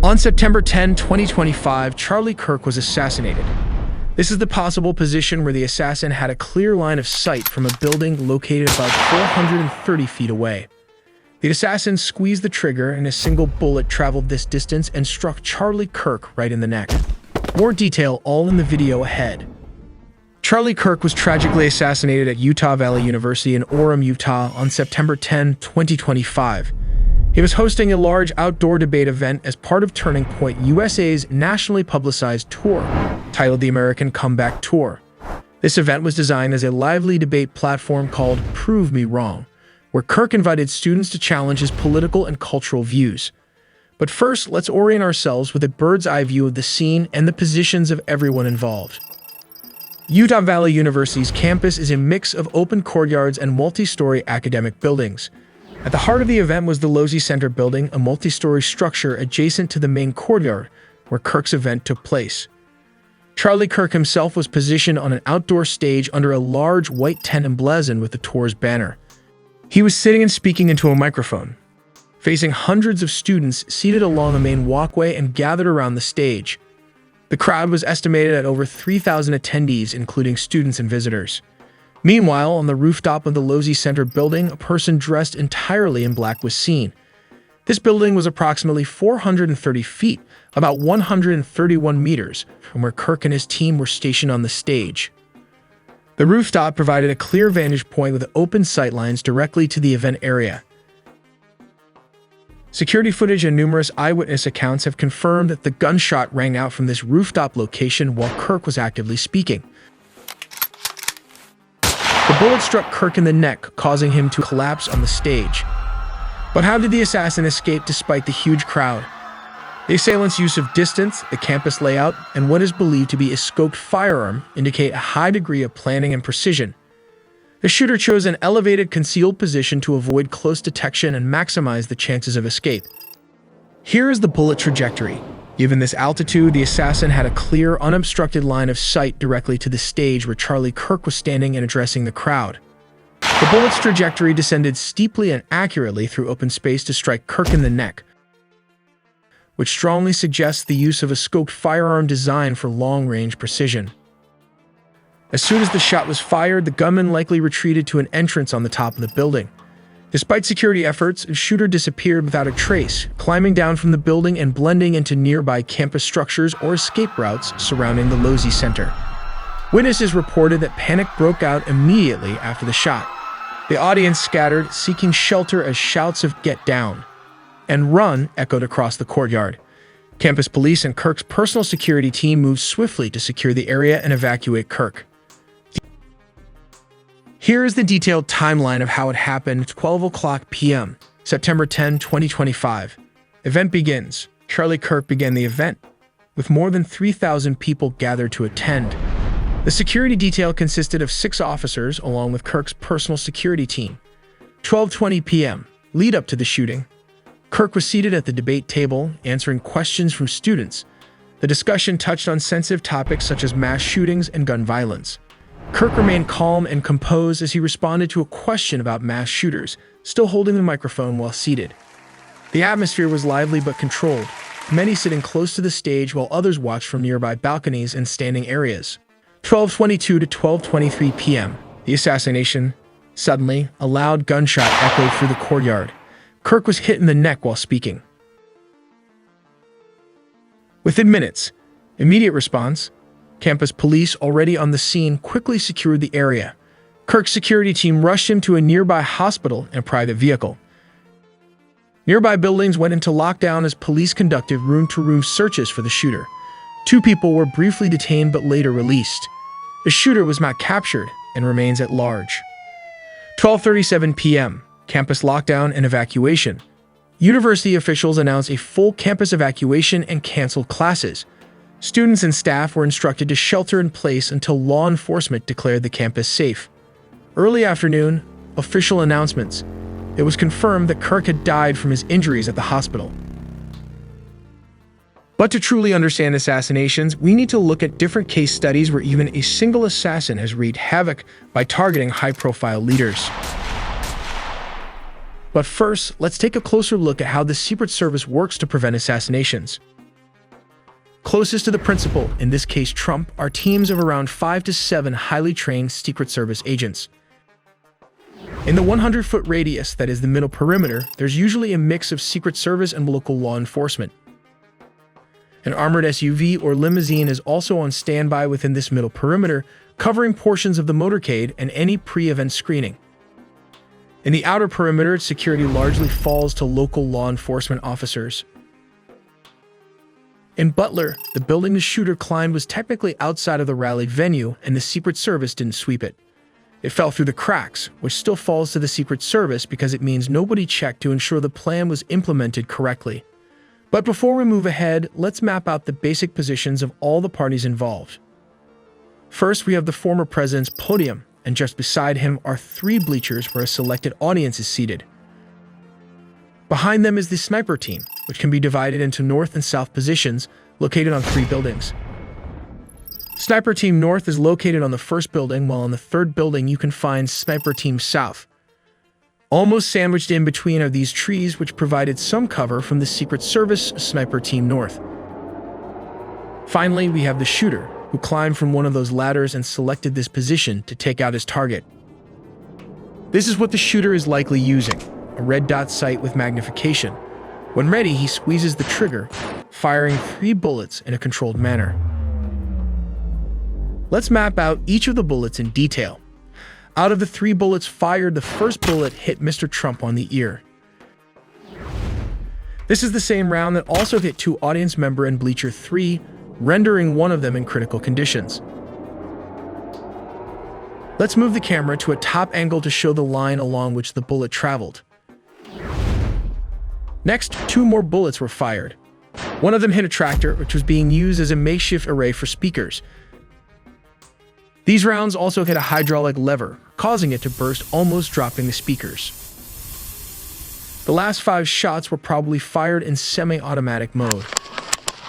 On September 10, 2025, Charlie Kirk was assassinated. This is the possible position where the assassin had a clear line of sight from a building located about 430 feet away. The assassin squeezed the trigger and a single bullet traveled this distance and struck Charlie Kirk right in the neck. More detail all in the video ahead. Charlie Kirk was tragically assassinated at Utah Valley University in Orem, Utah on September 10, 2025. He was hosting a large outdoor debate event as part of Turning Point USA's nationally publicized tour, titled the American Comeback Tour. This event was designed as a lively debate platform called Prove Me Wrong, where Kirk invited students to challenge his political and cultural views. But first, let's orient ourselves with a bird's-eye view of the scene and the positions of everyone involved. Utah Valley University's campus is a mix of open courtyards and multi-story academic buildings. At the heart of the event was the Losee Center building, a multi-story structure adjacent to the main courtyard where Kirk's event took place. Charlie Kirk himself was positioned on an outdoor stage under a large white tent emblazoned with the tour's banner. He was sitting and speaking into a microphone, facing hundreds of students seated along the main walkway and gathered around the stage. The crowd was estimated at over 3,000 attendees, including students and visitors. Meanwhile, on the rooftop of the Losee Center building, a person dressed entirely in black was seen. This building was approximately 430 feet, about 131 meters, from where Kirk and his team were stationed on the stage. The rooftop provided a clear vantage point with open sightlines directly to the event area. Security footage and numerous eyewitness accounts have confirmed that the gunshot rang out from this rooftop location while Kirk was actively speaking. The bullet struck Kirk in the neck, causing him to collapse on the stage. But how did the assassin escape despite the huge crowd? The assailant's use of distance, the campus layout, and what is believed to be a scoped firearm indicate a high degree of planning and precision. The shooter chose an elevated, concealed position to avoid close detection and maximize the chances of escape. Here is the bullet trajectory. Given this altitude, the assassin had a clear, unobstructed line of sight directly to the stage where Charlie Kirk was standing and addressing the crowd. The bullet's trajectory descended steeply and accurately through open space to strike Kirk in the neck, which strongly suggests the use of a scoped firearm designed for long-range precision. As soon as the shot was fired, the gunman likely retreated to an entrance on the top of the building. Despite security efforts, the shooter disappeared without a trace, climbing down from the building and blending into nearby campus structures or escape routes surrounding the Losee Center. Witnesses reported that panic broke out immediately after the shot. The audience scattered, seeking shelter as shouts of "Get down" and "Run" echoed across the courtyard. Campus police and Kirk's personal security team moved swiftly to secure the area and evacuate Kirk. Here is the detailed timeline of how it happened. 12:00 p.m., September 10, 2025. Event begins. Charlie Kirk began the event, with more than 3,000 people gathered to attend. The security detail consisted of 6 officers, along with Kirk's personal security team. 12:20 p.m., lead up to the shooting. Kirk was seated at the debate table, answering questions from students. The discussion touched on sensitive topics such as mass shootings and gun violence. Kirk remained calm and composed as he responded to a question about mass shooters, still holding the microphone while seated. The atmosphere was lively but controlled, many sitting close to the stage while others watched from nearby balconies and standing areas. 12:22 to 12:23 p.m., the assassination. Suddenly, a loud gunshot echoed through the courtyard. Kirk was hit in the neck while speaking. Within minutes, immediate response. Campus police, already on the scene, quickly secured the area. Kirk's security team rushed him to a nearby hospital in a private vehicle. Nearby buildings went into lockdown as police conducted room-to-room searches for the shooter. 2 people were briefly detained but later released. The shooter was not captured and remains at large. 12:37 p.m., campus lockdown and evacuation. University officials announced a full campus evacuation and canceled classes. Students and staff were instructed to shelter in place until law enforcement declared the campus safe. Early afternoon, official announcements. It was confirmed that Kirk had died from his injuries at the hospital. But to truly understand assassinations, we need to look at different case studies where even a single assassin has wreaked havoc by targeting high-profile leaders. But first, let's take a closer look at how the Secret Service works to prevent assassinations. Closest to the principal, in this case Trump, are teams of around 5 to 7 highly trained Secret Service agents. In the 100-foot radius, that is the middle perimeter, there's usually a mix of Secret Service and local law enforcement. An armored SUV or limousine is also on standby within this middle perimeter, covering portions of the motorcade and any pre-event screening. In the outer perimeter, security largely falls to local law enforcement officers. In Butler, the building the shooter climbed was technically outside of the rally venue, and the Secret Service didn't sweep it. It fell through the cracks, which still falls to the Secret Service because it means nobody checked to ensure the plan was implemented correctly. But before we move ahead, let's map out the basic positions of all the parties involved. First, we have the former president's podium, and just beside him are 3 bleachers where a selected audience is seated. Behind them is the sniper team, which can be divided into north and south positions, located on 3 buildings. Sniper Team North is located on the first building, while on the third building you can find Sniper Team South. Almost sandwiched in between are these trees, which provided some cover from the Secret Service Sniper Team North. Finally, we have the shooter, who climbed from one of those ladders and selected this position to take out his target. This is what the shooter is likely using, a red dot sight with magnification. When ready, he squeezes the trigger, firing 3 bullets in a controlled manner. Let's map out each of the bullets in detail. Out of the 3 bullets fired, the first bullet hit Mr. Trump on the ear. This is the same round that also hit 2 audience member in Bleacher 3, rendering one of them in critical conditions. Let's move the camera to a top angle to show the line along which the bullet traveled. Next, 2 more bullets were fired. One of them hit a tractor, which was being used as a makeshift array for speakers. These rounds also hit a hydraulic lever, causing it to burst, almost dropping the speakers. The last 5 shots were probably fired in semi-automatic mode.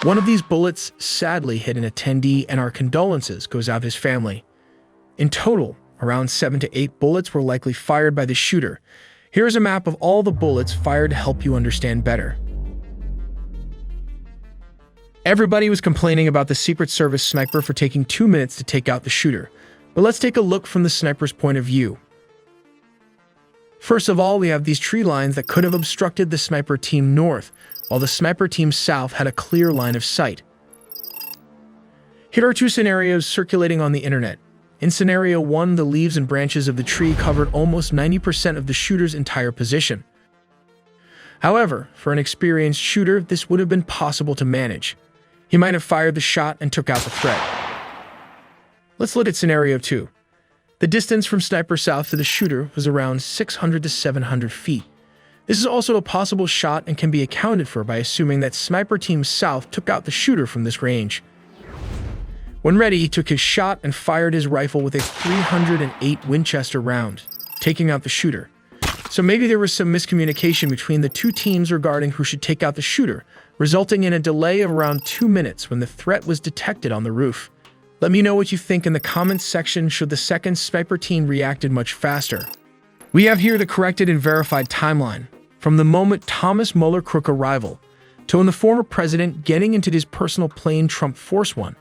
One of these bullets sadly hit an attendee, and our condolences goes out to his family. In total, around 7 to 8 bullets were likely fired by the shooter. Here is a map of all the bullets fired to help you understand better. Everybody was complaining about the Secret Service sniper for taking 2 minutes to take out the shooter, but let's take a look from the sniper's point of view. First of all, we have these tree lines that could have obstructed the Sniper Team North, while the Sniper Team South had a clear line of sight. Here are 2 scenarios circulating on the internet. In scenario 1, the leaves and branches of the tree covered almost 90% of the shooter's entire position. However, for an experienced shooter, this would have been possible to manage. He might have fired the shot and took out the threat. Let's look at scenario 2. The distance from Sniper South to the shooter was around 600 to 700 feet. This is also a possible shot and can be accounted for by assuming that Sniper Team South took out the shooter from this range. When ready, he took his shot and fired his rifle with a 308 Winchester round, taking out the shooter. So maybe there was some miscommunication between the 2 teams regarding who should take out the shooter, resulting in a delay of around 2 minutes when the threat was detected on the roof. Let me know what you think in the comments section. Should the second Sniper team reacted much faster? We have here the corrected and verified timeline, from the moment Thomas Mueller Crook arrival to when the former president getting into his personal plane Trump Force One,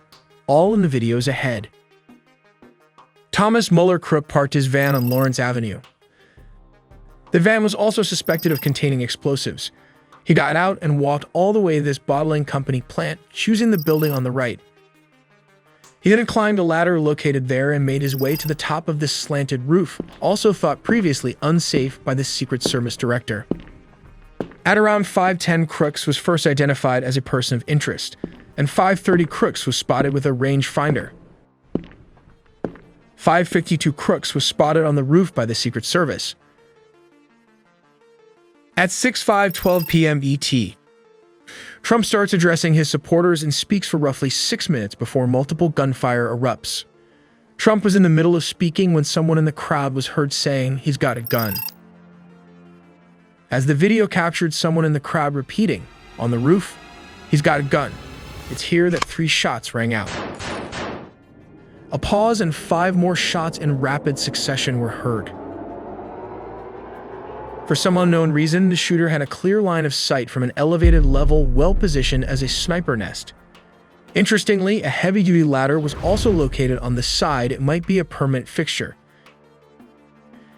all in the videos ahead. Thomas Mueller Crook parked his van on Lawrence Avenue. The van was also suspected of containing explosives. He got out and walked all the way to this bottling company plant, choosing the building on the right. He then climbed a ladder located there and made his way to the top of this slanted roof, also thought previously unsafe by the Secret Service director. At around 5:10, Crooks was first identified as a person of interest, and 5:30 Crooks was spotted with a rangefinder. 5:52 Crooks was spotted on the roof by the Secret Service. At 6:12 p.m. ET, Trump starts addressing his supporters and speaks for roughly 6 minutes before multiple gunfire erupts. Trump was in the middle of speaking when someone in the crowd was heard saying, "He's got a gun." As the video captured someone in the crowd repeating, on the roof, "He's got a gun," it's here that 3 shots rang out. A pause and 5 more shots in rapid succession were heard. For some unknown reason, the shooter had a clear line of sight from an elevated level well positioned as a sniper nest. Interestingly, a heavy-duty ladder was also located on the side. It might be a permanent fixture.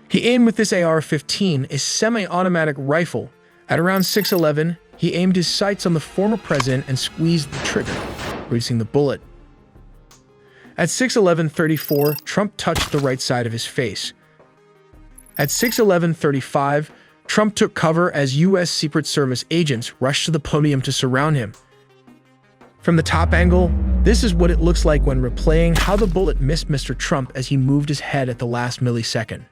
He aimed with this AR-15, a semi-automatic rifle. At around 6:11, he aimed his sights on the former president and squeezed the trigger, releasing the bullet. At 6:11:34, Trump touched the right side of his face. At 6:11:35, Trump took cover as U.S. Secret Service agents rushed to the podium to surround him. From the top angle, this is what it looks like when replaying how the bullet missed Mr. Trump as he moved his head at the last millisecond.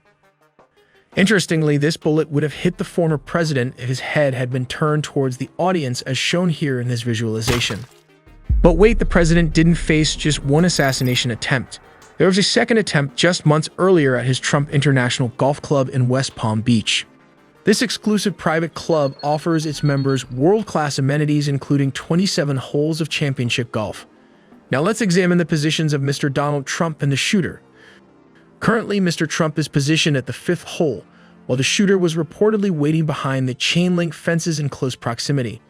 Interestingly, this bullet would have hit the former president if his head had been turned towards the audience as shown here in this visualization. But wait, the president didn't face just one assassination attempt. There was a second attempt just months earlier at his Trump International Golf Club in West Palm Beach. This exclusive private club offers its members world-class amenities including 27 holes of championship golf. Now let's examine the positions of Mr. Donald Trump and the shooter. Currently, Mr. Trump is positioned at the 5th hole, while the shooter was reportedly waiting behind the chain-link fences in close proximity.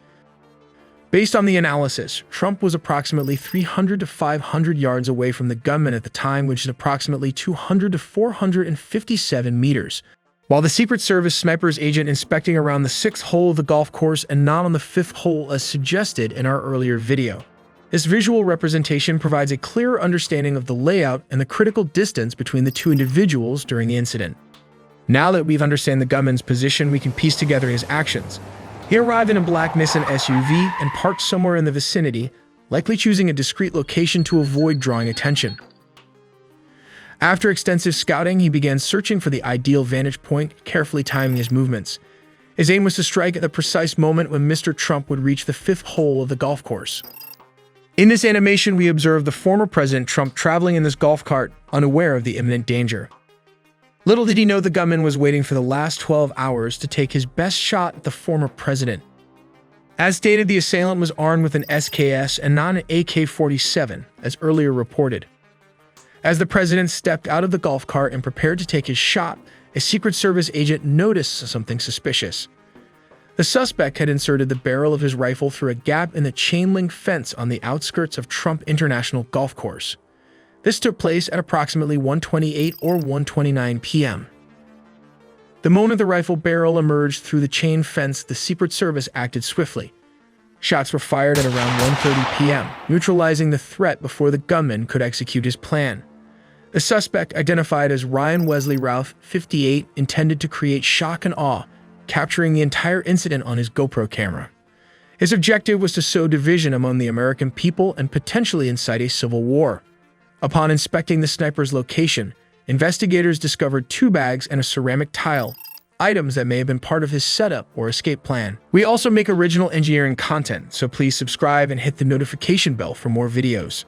Based on the analysis, Trump was approximately 300 to 500 yards away from the gunman at the time, which is approximately 200 to 457 meters. While the Secret Service sniper's agent inspecting around the 6th hole of the golf course and not on the 5th hole as suggested in our earlier video. This visual representation provides a clearer understanding of the layout and the critical distance between the two individuals during the incident. Now that we've understood the gunman's position, we can piece together his actions. He arrived in a black Nissan SUV and parked somewhere in the vicinity, likely choosing a discreet location to avoid drawing attention. After extensive scouting, he began searching for the ideal vantage point, carefully timing his movements. His aim was to strike at the precise moment when Mr. Trump would reach the 5th hole of the golf course. In this animation, we observe the former President Trump traveling in this golf cart, unaware of the imminent danger. Little did he know the gunman was waiting for the last 12 hours to take his best shot at the former president. As stated, the assailant was armed with an SKS and not an AK-47, as earlier reported. As the president stepped out of the golf cart and prepared to take his shot, a Secret Service agent noticed something suspicious. The suspect had inserted the barrel of his rifle through a gap in the chain-link fence on the outskirts of Trump International Golf Course. This took place at approximately 1:28 or 1:29 p.m. The moment the rifle barrel emerged through the chain fence, the Secret Service acted swiftly. Shots were fired at around 1:30 p.m., neutralizing the threat before the gunman could execute his plan. The suspect, identified as Ryan Wesley Routh, 58, intended to create shock and awe, capturing the entire incident on his GoPro camera. His objective was to sow division among the American people and potentially incite a civil war. Upon inspecting the sniper's location, investigators discovered 2 bags and a ceramic tile, items that may have been part of his setup or escape plan. We also make original engineering content, so please subscribe and hit the notification bell for more videos.